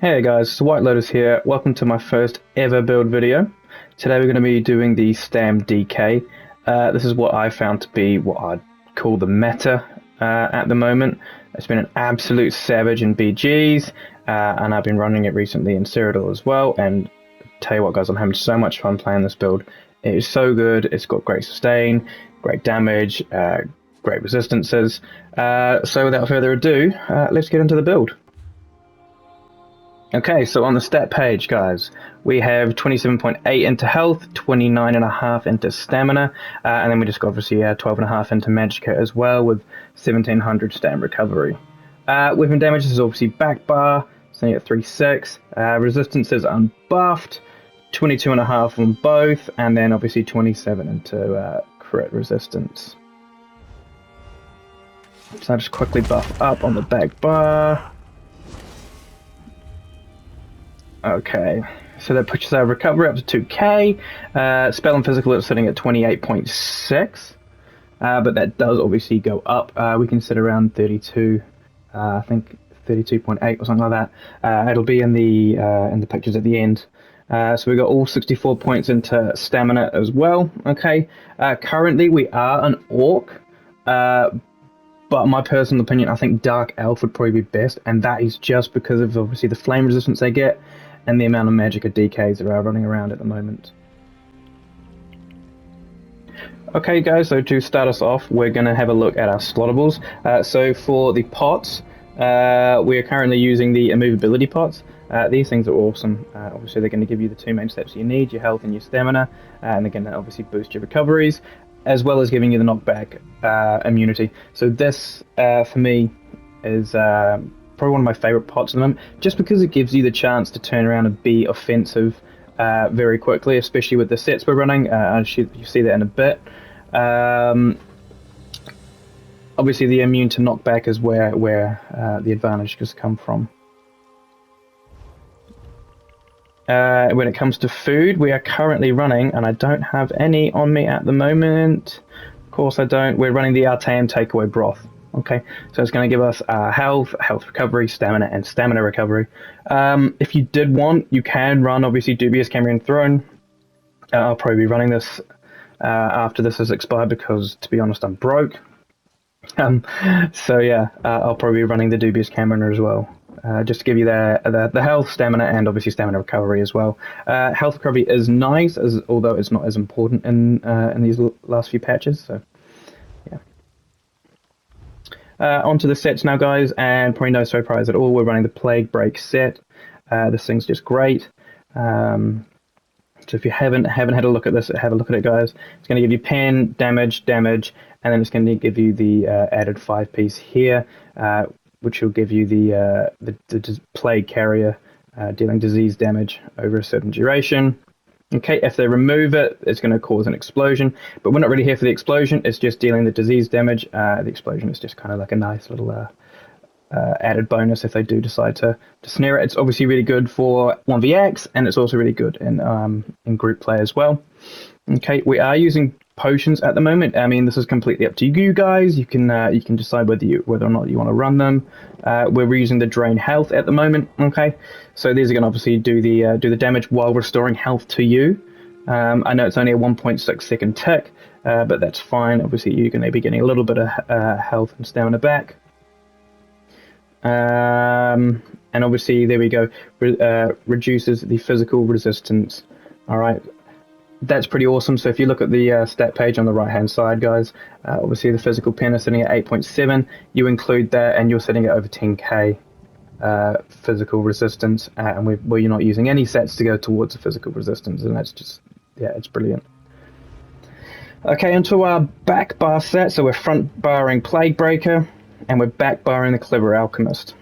Hey guys, it's White Lotus here. Welcome to my first ever build video. Today we're going to be doing the StamDK. This is what I found to be what I'd call the meta at the moment. It's been an absolute savage in BGs, and I've been running it recently in Cyrodiil as well. And tell you what guys, I'm having so much fun playing this build. It is so good. It's got great sustain, great damage, great resistances. So without further ado, let's get into the build. Okay, so on the stat page, guys, we have 27.8 into health, 29.5 into stamina, and then we just got obviously 12.5 into magicka as well, with 1700 stam recovery. Weapon damage is obviously back bar, sitting at 3.6. Resistance is unbuffed, 22.5 on both, and then obviously 27 into crit resistance. So I'll just quickly buff up on the back bar. Okay, so that pushes our recovery up to 2k. Spell and physical is sitting at 28.6, but that does obviously go up. We can sit around 32, I think 32.8 or something like that. It'll be in the pictures at the end. So we got all 64 points into stamina as well. Okay, currently we are an orc, but my personal opinion, I think Dark Elf would probably be best, and that is just because of obviously the flame resistance they get and the amount of magicka DKs that are running around at the moment. Okay guys, so to start us off, we're going to have a look at our slottables. So for the pots, we are currently using the immovability pots. These things are awesome. Obviously they're going to give you the two main stats you need, your health and your stamina, and they're going to obviously boost your recoveries, as well as giving you the knockback immunity. So this, for me, is probably one of my favorite pots at the moment, just because it gives you the chance to turn around and be offensive very quickly, especially with the sets we're running. You see that in a bit. Obviously, the immune to knockback is where the advantage has come from. When it comes to food, we are currently running, and I don't have any on me at the moment. Of course I don't. We're running the Artaeum takeaway broth. Okay, so it's going to give us health recovery, stamina, and stamina recovery. If you did want, you can run, obviously, Dubious Cambrian Throne. I'll probably be running this after this has expired because, to be honest, I'm broke. So yeah, I'll probably be running the Dubious Cambrian as well. Just to give you the health, stamina, and obviously stamina recovery as well. Health recovery is nice, although it's not as important in these last few patches. So yeah. Onto the sets now, guys, and probably no surprise at all, we're running the Plague Break set. This thing's just great. So if you haven't had a look at this, have a look at it, guys. It's going to give you pen, damage, and then it's going to give you the added 5-piece here, which will give you the plague carrier dealing disease damage over a certain duration. Okay, if they remove it, it's going to cause an explosion, but we're not really here for the explosion. It's just dealing the disease damage. The explosion is just kind of like a nice little added bonus if they do decide to snare it. It's obviously really good for 1vx, and it's also really good in group play as well. Okay, we are using potions at the moment. I mean, this is completely up to you guys. You can decide whether or not you want to run them. We're using the drain health at the moment. Okay, so these are going to obviously do the damage while restoring health to you. I know it's only a 1.6 second tick, but that's fine. Obviously, you're going to be getting a little bit of health and stamina back. And obviously, there we go. Reduces the physical resistance. All right. That's pretty awesome. So if you look at the stat page on the right hand side, guys, obviously the physical pen is sitting at 8.7. You include that and you're sitting at over 10k physical resistance, and where you're not using any sets to go towards the physical resistance, and that's just, yeah, it's brilliant. Okay, into our back bar set. So we're front barring Plague Breaker, and we're back barring the Clever Alchemist.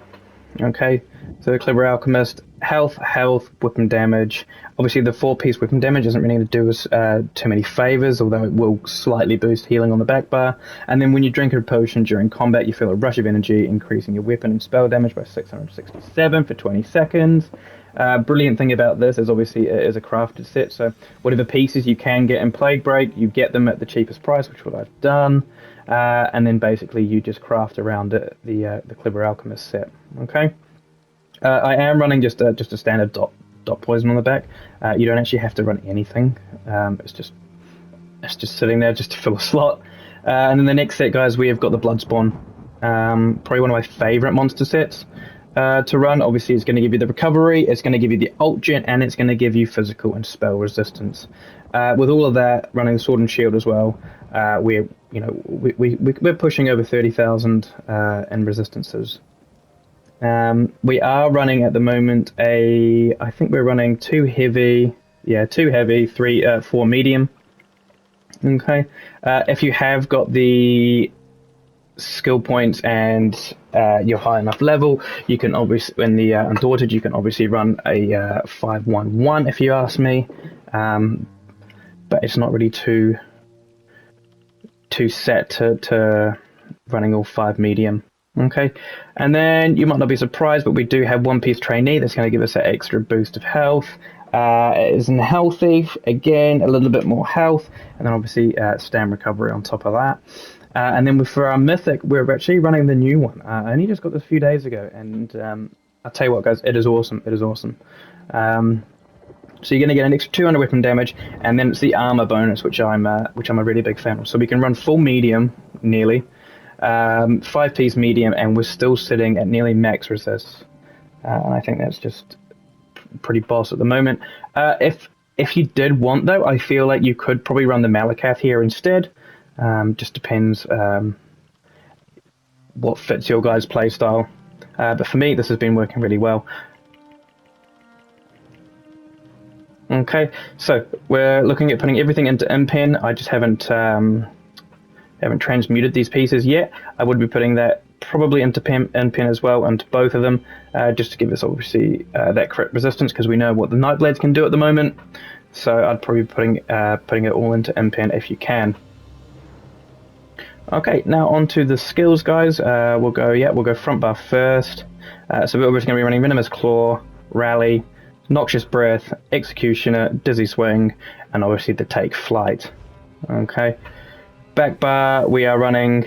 Okay, so the Clever Alchemist, health, weapon damage. Obviously, the 4-piece weapon damage isn't really going to do us too many favors, although it will slightly boost healing on the back bar. And then when you drink a potion during combat, you feel a rush of energy, increasing your weapon and spell damage by 667 for 20 seconds. Brilliant thing about this is obviously it is a crafted set, so whatever pieces you can get in Plague Break, you get them at the cheapest price, which is what I've done. And then basically you just craft around it, the Clever Alchemist set. Okay. I am running just a standard dot poison on the back. You don't actually have to run anything. It's just sitting there just to fill a slot. And then the next set, guys, we have got the Bloodspawn. Probably one of my favorite monster sets to run. Obviously, it's going to give you the recovery, it's going to give you the ult gen, and it's going to give you physical and spell resistance. With all of that, running the sword and shield as well, we're pushing over 30,000 in resistances. We are running at the moment I think we're running 2 heavy, 4 medium. Okay, if you have got the skill points and you're high enough level, you can obviously, in the Undaunted, you can obviously run a 5-1-1 if you ask me, but it's not really too set to running all 5 medium. Okay, and then you might not be surprised, but we do have One Piece Trainee that's going to give us that extra boost of health. It is in Health Thief, again, a little bit more health, and then obviously Stam Recovery on top of that. And then for our Mythic, we're actually running the new one. I only just got this a few days ago, and I'll tell you what, guys, it is awesome. It is awesome. So you're going to get an extra 200 weapon damage, and then it's the armor bonus, which I'm a really big fan of. So we can run full medium, nearly, 5-piece medium, and we're still sitting at nearly max resist. And I think that's just pretty boss at the moment. If you did want, though, I feel like you could probably run the Malakath here instead. Just depends what fits your guys' playstyle. But for me, this has been working really well. Okay, so we're looking at putting everything into Impen. I just haven't transmuted these pieces yet. I would be putting that probably into Impen as well, into both of them, just to give us obviously that crit resistance, because we know what the Nightblades can do at the moment. So I'd probably be putting it all into Impen if you can. Okay, now on to the skills, guys. We'll go front bar first. So we're obviously going to be running Venomous Claw, Rally, Noxious Breath, Executioner, Dizzy Swing, and obviously the Take Flight. Okay. Back bar, we are running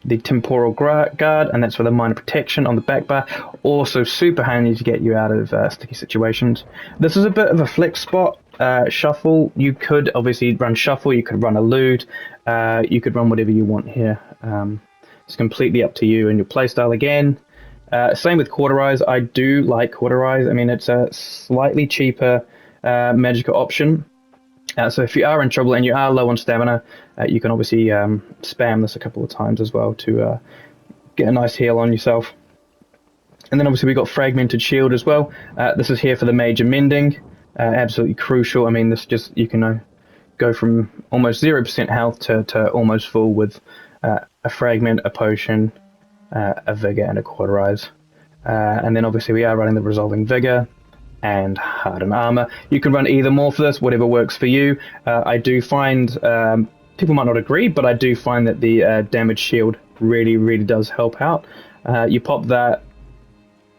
the Temporal Guard, and that's for the minor protection on the back bar. Also super handy to get you out of sticky situations. This is a bit of a flex spot. Shuffle, you could obviously run Shuffle, you could run Elude, you could run whatever you want here. It's completely up to you and your playstyle again. Same with Cauterize. I do like Cauterize. I mean, it's a slightly cheaper magical option. So if you are in trouble and you are low on stamina, you can obviously spam this a couple of times as well to get a nice heal on yourself. And then obviously we've got Fragmented Shield as well. This is here for the major mending. Absolutely crucial. I mean, this just, you can go from almost 0% health to almost full with a Fragment, a Potion, a Vigor, and a Cauterize. And then obviously we are running the Resolving Vigor and Hardened Armor. You can run either more for this, whatever works for you. I do find, people might not agree, but I do find that the Damage Shield really does help out. You pop that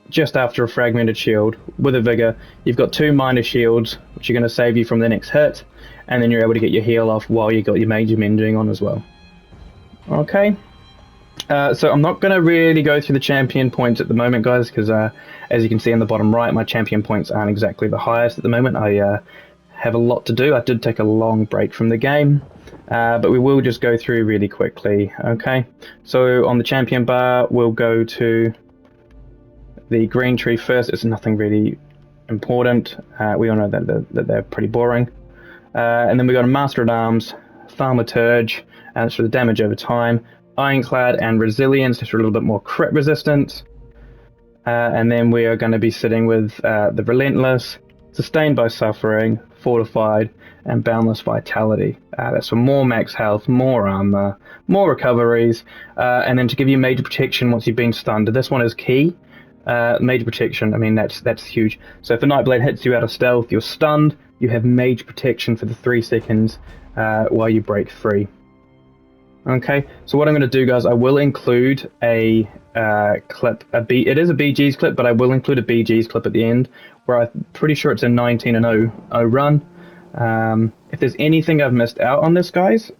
just after a Fragmented Shield with a Vigor. You've got 2 minor shields, which are going to save you from the next hit, and then you're able to get your heal off while you got your major mending on as well. Okay. So I'm not going to really go through the champion points at the moment, guys, because as you can see in the bottom right, my champion points aren't exactly the highest at the moment. I have a lot to do. I did take a long break from the game, but we will just go through really quickly. Okay, so on the champion bar, we'll go to the green tree first. It's nothing really important. We all know that they're pretty boring. And then we got a Master at Arms, Thaumaturge, and it's for the damage over time. Ironclad and Resilience, just for a little bit more crit resistance. And then we are going to be sitting with the Relentless, Sustained by Suffering, Fortified, and Boundless Vitality. That's for more max health, more armor, more recoveries, and then to give you major protection once you've been stunned. This one is key. Major protection, I mean, that's huge. So if a Nightblade hits you out of stealth, you're stunned, you have major protection for the 3 seconds while you break free. Okay, so what I'm going to do, guys, I will include a clip. It is a BG's clip, but I will include a BG's clip at the end, where I'm pretty sure it's a 19-0 run. If there's anything I've missed out on this, guys,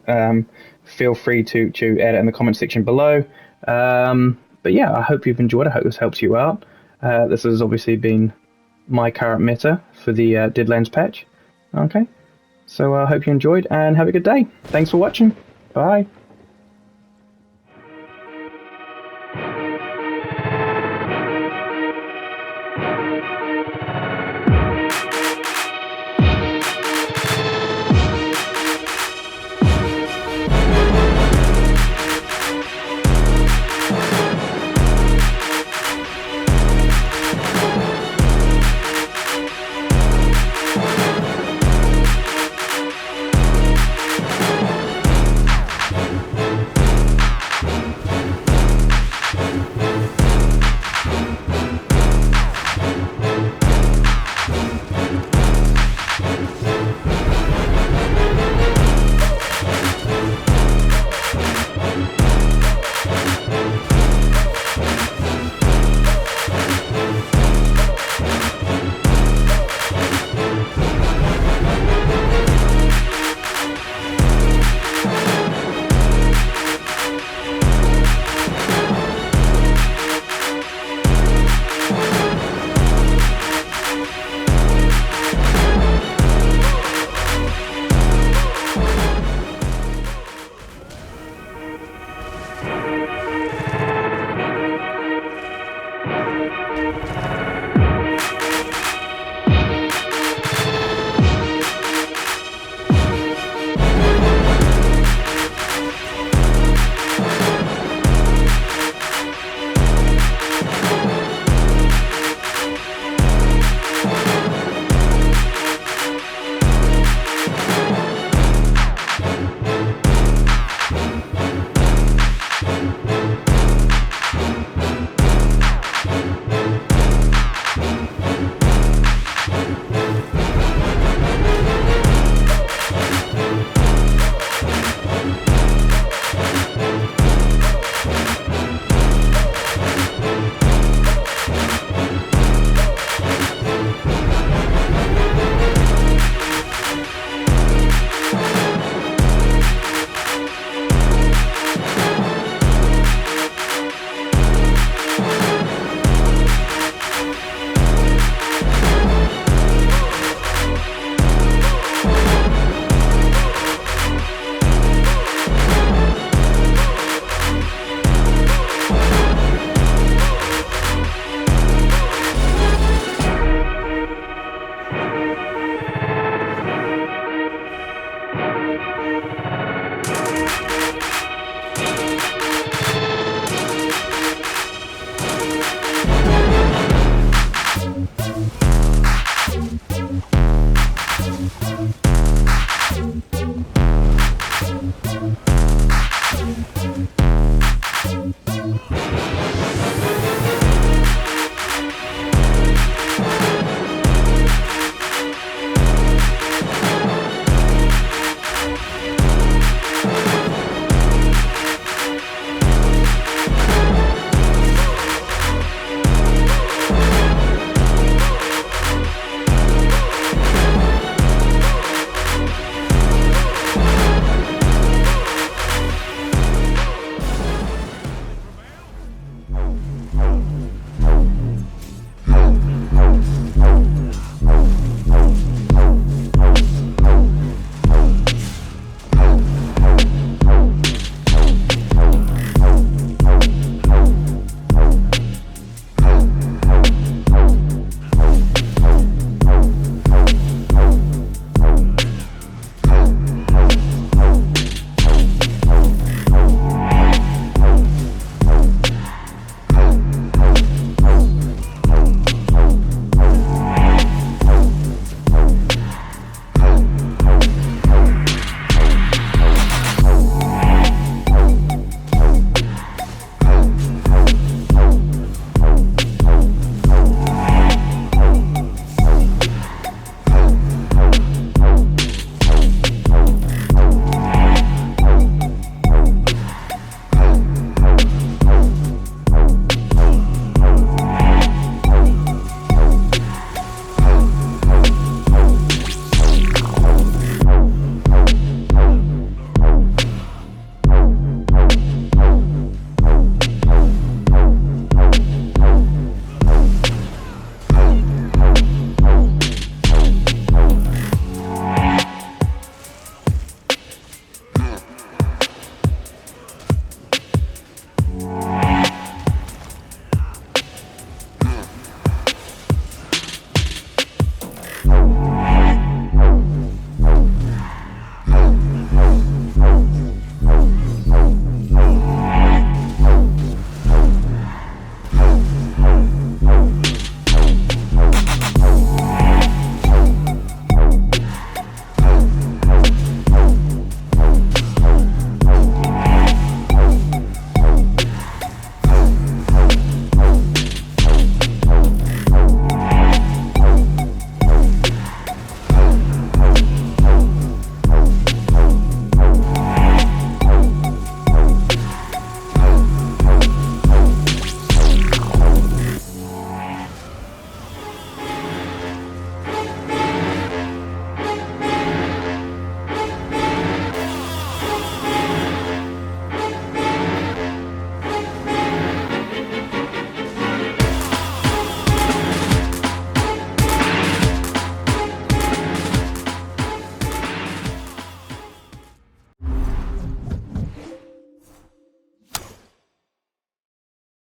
feel free to add it in the comment section below. But yeah, I hope you've enjoyed it. I hope this helps you out. This has obviously been my current meta for the Deadlands patch. Okay, so I hope you enjoyed and have a good day. Thanks for watching. Bye.